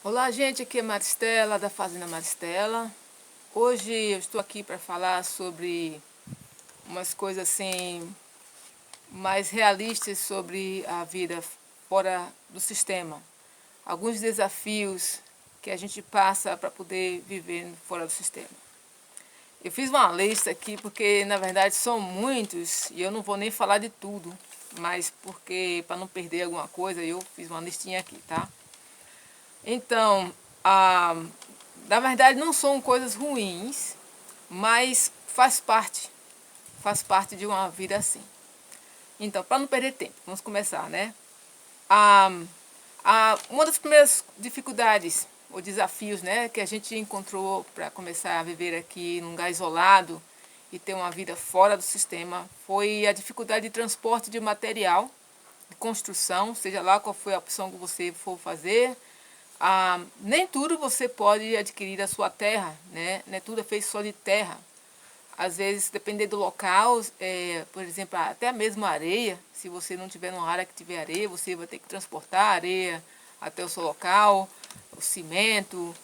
Olá, gente, aqui é Maristela, da Fazenda Maristela. Hoje eu estou aqui para falar sobre umas coisas assim mais realistas sobre a vida fora do sistema. Alguns desafios que a gente passa para poder viver fora do sistema. Eu fiz uma lista aqui porque na verdade são muitos e eu não vou nem falar de tudo, mas porque para não perder alguma coisa eu fiz uma listinha aqui, tá? Então, na verdade não são coisas ruins, mas faz parte de uma vida assim. Então, para não perder tempo, vamos começar, né? A, uma das primeiras dificuldades ou desafios, né, que a gente encontrou para começar a viver aqui num lugar isolado e ter uma vida fora do sistema foi a dificuldade de transporte de material, de construção, seja lá qual foi a opção que você for fazer. Nem tudo você pode adquirir da sua terra, né? Não é tudo é feito só de terra. Às vezes, dependendo do local, por exemplo, até mesmo a areia, se você não tiver numa área que tiver areia, você vai ter que transportar a areia até o seu local, o cimento,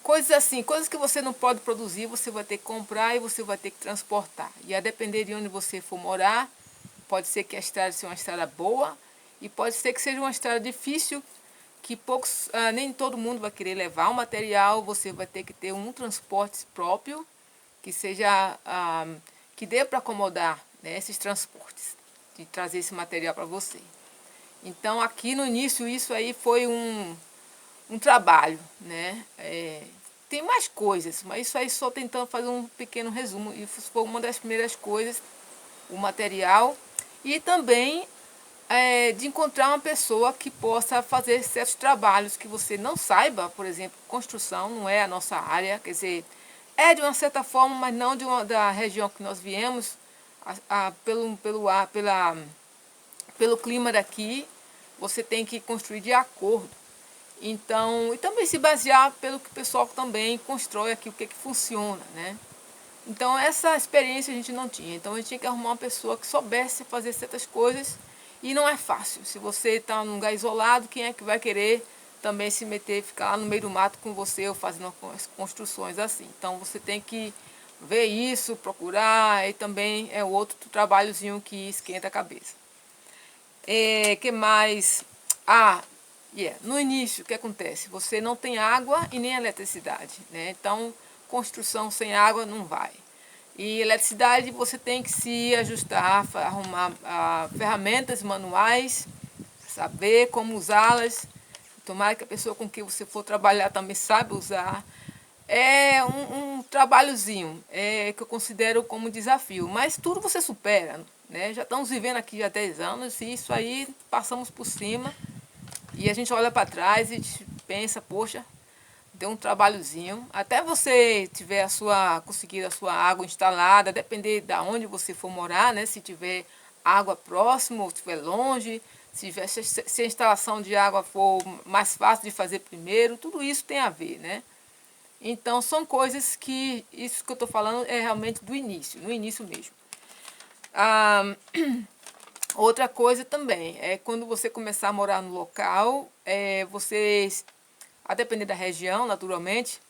coisas assim, coisas que você não pode produzir, você vai ter que comprar e você vai ter que transportar. E a depender de onde você for morar, pode ser que a estrada seja uma estrada boa e pode ser que seja uma estrada difícil, que nem todo mundo vai querer levar o material, você vai ter que ter um transporte próprio que seja que dê para acomodar, né, esses transportes, de trazer esse material para você. Então aqui no início isso aí foi um trabalho, né? Tem mais coisas, mas isso aí só tentando fazer um pequeno resumo. Isso foi uma das primeiras coisas, o material e também de encontrar uma pessoa que possa fazer certos trabalhos que você não saiba. Por exemplo, construção não é a nossa área, quer dizer, é de uma certa forma, mas não da região que nós viemos, pelo clima daqui, você tem que construir de acordo. Então, e também se basear pelo que o pessoal também constrói aqui, o que funciona, né? Então, essa experiência a gente não tinha. Então, a gente tinha que arrumar uma pessoa que soubesse fazer certas coisas e não é fácil. Se você está num lugar isolado, quem é que vai querer também se meter, ficar lá no meio do mato com você ou fazendo construções assim? Então, você tem que ver isso, procurar, e também é outro trabalhozinho que esquenta a cabeça. Que mais? Ah, no início, o que acontece? Você não tem água e nem eletricidade, né? Então, construção sem água não vai. E eletricidade você tem que se ajustar, arrumar ferramentas manuais, saber como usá-las. Tomara que a pessoa com quem você for trabalhar também saiba usar. É um trabalhozinho que eu considero como desafio, mas tudo você supera, né? Já estamos vivendo aqui há 10 anos e isso aí passamos por cima e a gente olha para trás e pensa, poxa, deu um trabalhozinho. Até você tiver conseguir a sua água instalada, depender de onde você for morar, né? Se tiver água próximo ou estiver longe, se a instalação de água for mais fácil de fazer primeiro, tudo isso tem a ver, né? Então, são coisas que, isso que eu estou falando é realmente do início, no início mesmo. Ah, outra coisa também, é quando você começar a morar no local, a depender da região, naturalmente,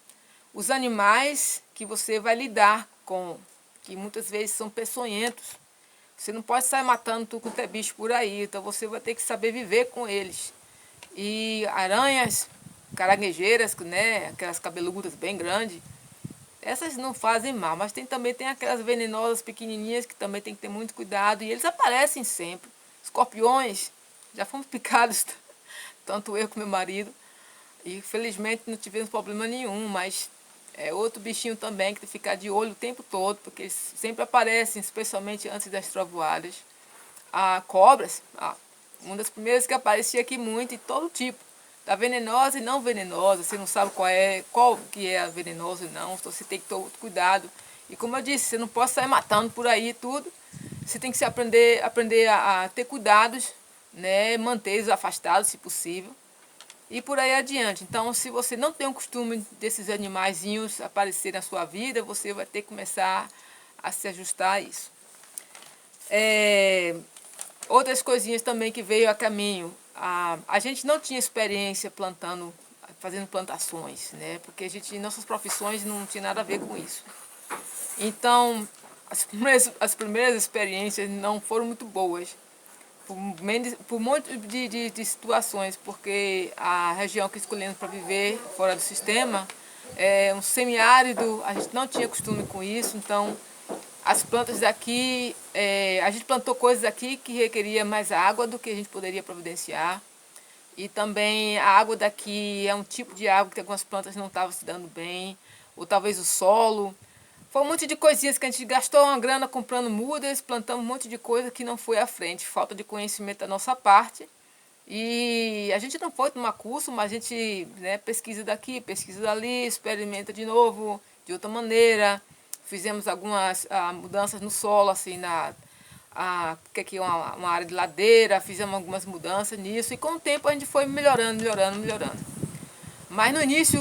os animais que você vai lidar com, que muitas vezes são peçonhentos. Você não pode sair matando tudo quanto é bicho por aí, então você vai ter que saber viver com eles. E aranhas, caranguejeiras, né, aquelas cabeludas bem grandes, essas não fazem mal, mas também tem aquelas venenosas pequenininhas que também tem que ter muito cuidado e eles aparecem sempre. Escorpiões, já fomos picados, tanto eu como meu marido, e felizmente não tivemos problema nenhum, mas é outro bichinho também que tem que ficar de olho o tempo todo, porque eles sempre aparecem, especialmente antes das trovoadas. Cobras, uma das primeiras que aparecia aqui muito, e todo tipo. Da venenosa e não venenosa, você não sabe qual que é a venenosa e não, então você tem que ter cuidado. E como eu disse, você não pode sair matando por aí tudo. Você tem que aprender a ter cuidados, né, manter-os afastados, se possível. E por aí adiante. Então, se você não tem o costume desses animaizinhos aparecerem na sua vida, você vai ter que começar a se ajustar a isso. Outras coisinhas também que veio a caminho. A gente não tinha experiência plantando fazendo plantações, né? Porque nossas profissões não tinham nada a ver com isso. Então, as primeiras experiências não foram muito boas, por um monte de situações, porque a região que escolhemos para viver fora do sistema é um semiárido, a gente não tinha costume com isso, então as plantas daqui, a gente plantou coisas aqui que requeria mais água do que a gente poderia providenciar. E também a água daqui é um tipo de água que algumas plantas não estavam se dando bem, ou talvez o solo. Foi um monte de coisinhas que a gente gastou uma grana comprando mudas, plantando um monte de coisa que não foi à frente, falta de conhecimento da nossa parte. E a gente não foi tomar curso, mas a gente, né, pesquisa daqui, pesquisa dali, experimenta de novo, de outra maneira. Fizemos algumas mudanças no solo, assim, que aqui é uma área de ladeira, fizemos algumas mudanças nisso, e com o tempo a gente foi melhorando, melhorando, melhorando. Mas no início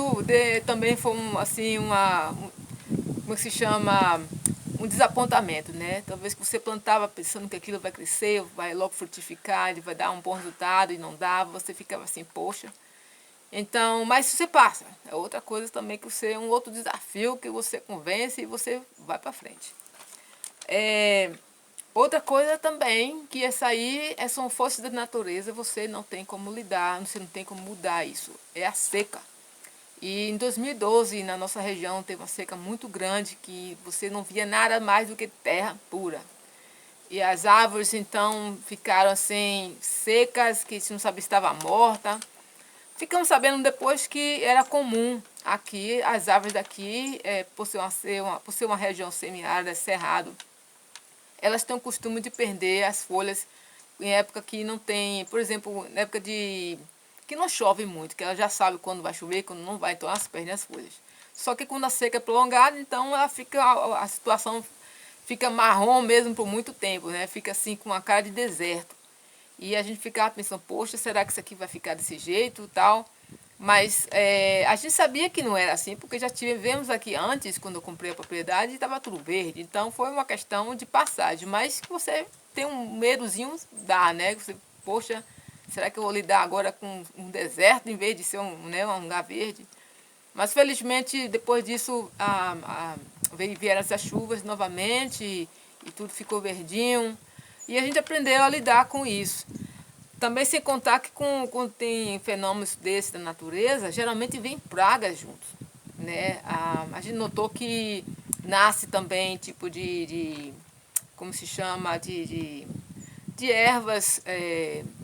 também foi assim, como é que se chama, um desapontamento, né? Talvez que você plantava pensando que aquilo vai crescer, vai logo frutificar, ele vai dar um bom resultado e não dava, você ficava assim, poxa. Então, mas você passa. É outra coisa também que você, um outro desafio que você convence e você vai para frente. Outra coisa também, que essa aí são forças da natureza, você não tem como lidar, você não tem como mudar isso. É a seca. E em 2012, na nossa região, teve uma seca muito grande, que você não via nada mais do que terra pura. E as árvores, então, ficaram assim, secas, que você não sabia se estava morta. Ficamos sabendo depois que era comum aqui, as árvores daqui, por ser uma região semiárida, cerrado, elas têm o costume de perder as folhas em época que não tem, por exemplo, na época que não chove muito, que ela já sabe quando vai chover, quando não vai, então elas perdem as folhas. Só que quando a seca é prolongada, então a situação fica marrom mesmo por muito tempo, né? Fica assim com uma cara de deserto. E a gente ficava pensando, poxa, será que isso aqui vai ficar desse jeito e tal? Mas a gente sabia que não era assim, porque já tivemos aqui antes, quando eu comprei a propriedade, estava tudo verde. Então foi uma questão de passagem. Mas que você tem um medozinho, dá, né? Você, poxa, será que eu vou lidar agora com um deserto em vez de ser um lugar verde? Mas felizmente depois disso vieram essas chuvas novamente e tudo ficou verdinho. E a gente aprendeu a lidar com isso. Também sem contar que quando tem fenômenos desses da natureza, geralmente vem pragas juntos, né? A gente notou que nasce também tipo como se chama, de ervas,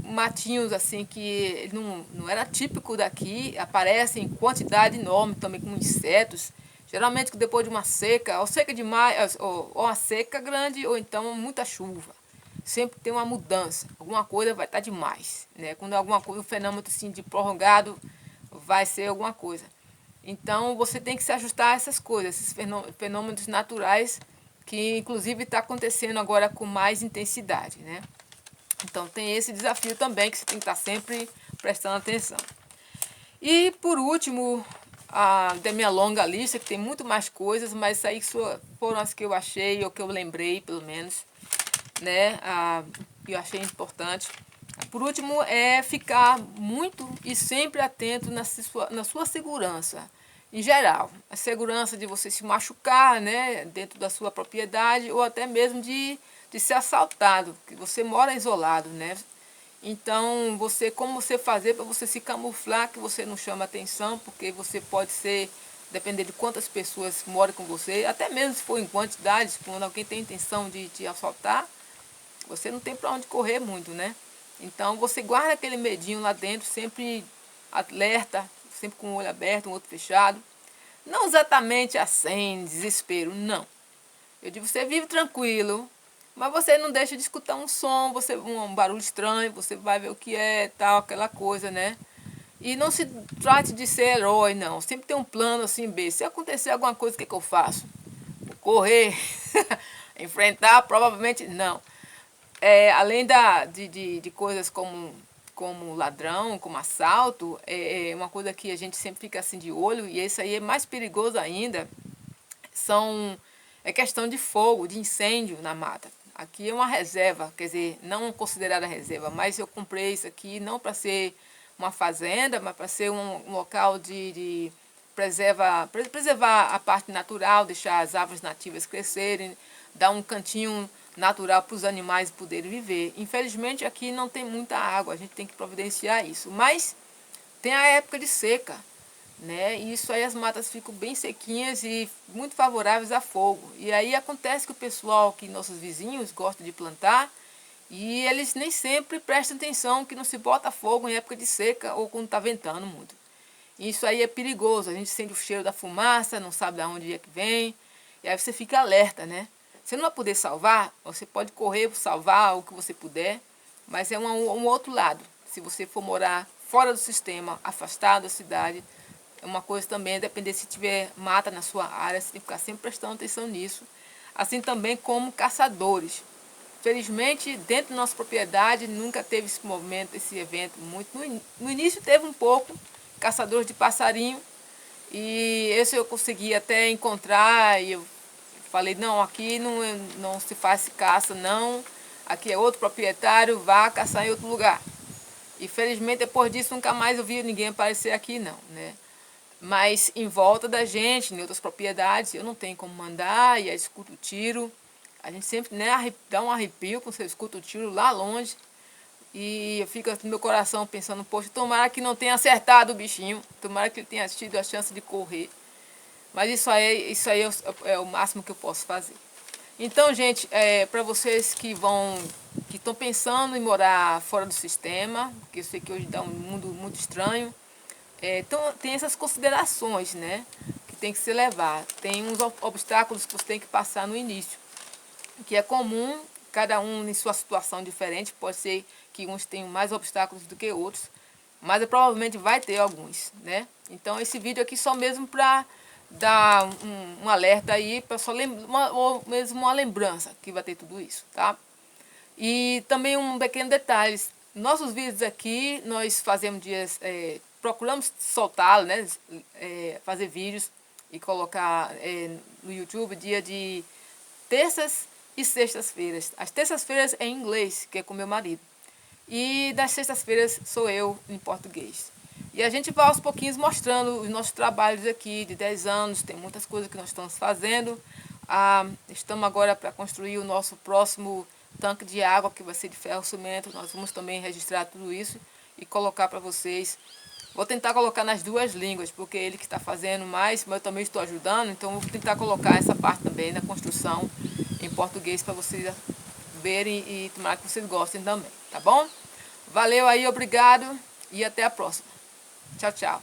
matinhos assim que não era típico daqui, aparecem em quantidade enorme também com insetos. Geralmente depois de uma seca, ou seca demais, ou uma seca grande, ou então muita chuva. Sempre tem uma mudança, alguma coisa vai estar demais, né? Quando alguma coisa, um fenômeno assim de prorrogado, vai ser alguma coisa. Então você tem que se ajustar a essas coisas, esses fenômenos naturais que inclusive está acontecendo agora com mais intensidade, né? Então tem esse desafio também que você tem que estar sempre prestando atenção. E por último, da minha longa lista, que tem muito mais coisas, mas isso aí foram as que eu achei, ou que eu lembrei pelo menos, né, que eu achei importante. Por último, é ficar muito e sempre atento na sua segurança, em geral. A segurança de você se machucar, né, dentro da sua propriedade, ou até mesmo de ser assaltado, que você mora isolado, né? Então, como você fazer para você se camuflar, que você não chama atenção, porque você pode ser, depender de quantas pessoas moram com você, até mesmo se for em quantidades, quando alguém tem intenção de te assaltar, você não tem para onde correr muito, né? Então você guarda aquele medinho lá dentro, sempre alerta, sempre com o olho aberto, um outro fechado. Não exatamente assim, desespero, não. Eu digo, você vive tranquilo, mas você não deixa de escutar um som, um barulho estranho, você vai ver o que é, tal, aquela coisa, né? E não se trate de ser herói, não. Sempre tem um plano assim, B. Se acontecer alguma coisa, o que, que eu faço? Vou correr, enfrentar? Provavelmente não. Além de coisas como ladrão, como assalto, é uma coisa que a gente sempre fica assim de olho, e isso aí é mais perigoso ainda, é questão de fogo, de incêndio na mata. Aqui é uma reserva, quer dizer, não considerada reserva, mas eu comprei isso aqui não para ser uma fazenda, mas para ser um local de preservar a parte natural, deixar as árvores nativas crescerem, dar um cantinho natural para os animais poderem viver. Infelizmente aqui não tem muita água, a gente tem que providenciar isso. Mas tem a época de seca, né? E isso aí as matas ficam bem sequinhas e muito favoráveis a fogo. E aí acontece que o pessoal, que nossos vizinhos gostam de plantar, e eles nem sempre prestam atenção que não se bota fogo em época de seca ou quando está ventando muito. Isso aí é perigoso, a gente sente o cheiro da fumaça, não sabe de onde é que vem, e aí você fica alerta, né? Você não vai poder salvar, você pode correr para salvar o que você puder, mas é um outro lado. Se você for morar fora do sistema, afastado da cidade, é uma coisa também, depender se tiver mata na sua área, você tem que ficar sempre prestando atenção nisso. Assim também como caçadores. Felizmente, dentro da nossa propriedade, nunca teve esse movimento, esse evento muito. No início teve um pouco, caçadores de passarinho, e esse eu consegui até encontrar, e eu falei, não, aqui não se faz caça, não, aqui é outro proprietário, vá caçar em outro lugar. E felizmente depois disso nunca mais eu vi ninguém aparecer aqui, não, né? Mas em volta da gente, em outras propriedades, eu não tenho como mandar, e aí escuto o tiro. A gente sempre, né, dá um arrepio quando você escuta o tiro lá longe. E eu fico no meu coração pensando, poxa, tomara que não tenha acertado o bichinho, tomara que ele tenha tido a chance de correr. Mas isso aí é o máximo que eu posso fazer. Então, gente, para vocês que estão pensando em morar fora do sistema, porque eu sei que hoje dá um mundo muito estranho, então tem essas considerações, né, que tem que se levar. Tem uns obstáculos que você tem que passar no início, que é comum, cada um em sua situação diferente, pode ser que uns tenham mais obstáculos do que outros, mas provavelmente vai ter alguns, né? Então esse vídeo aqui só mesmo para dar um alerta aí, para só ou mesmo uma lembrança que vai ter tudo isso, tá? E também um pequeno detalhe, nossos vídeos aqui, nós fazemos dias, procuramos soltá-los, né? Fazer vídeos e colocar no YouTube dia de terças e sextas-feiras. As terças-feiras é em inglês, que é com meu marido. E das sextas-feiras sou eu em português. E a gente vai aos pouquinhos mostrando os nossos trabalhos aqui de 10 anos. Tem muitas coisas que nós estamos fazendo. Estamos agora para construir o nosso próximo tanque de água, que vai ser de ferro-cimento. Nós vamos também registrar tudo isso e colocar para vocês. Vou tentar colocar nas duas línguas, porque ele que está fazendo mais, mas eu também estou ajudando. Então vou tentar colocar essa parte também da construção em português para vocês verem e tomara que vocês gostem também, tá bom? Valeu aí, obrigado e até a próxima. Tchau, tchau.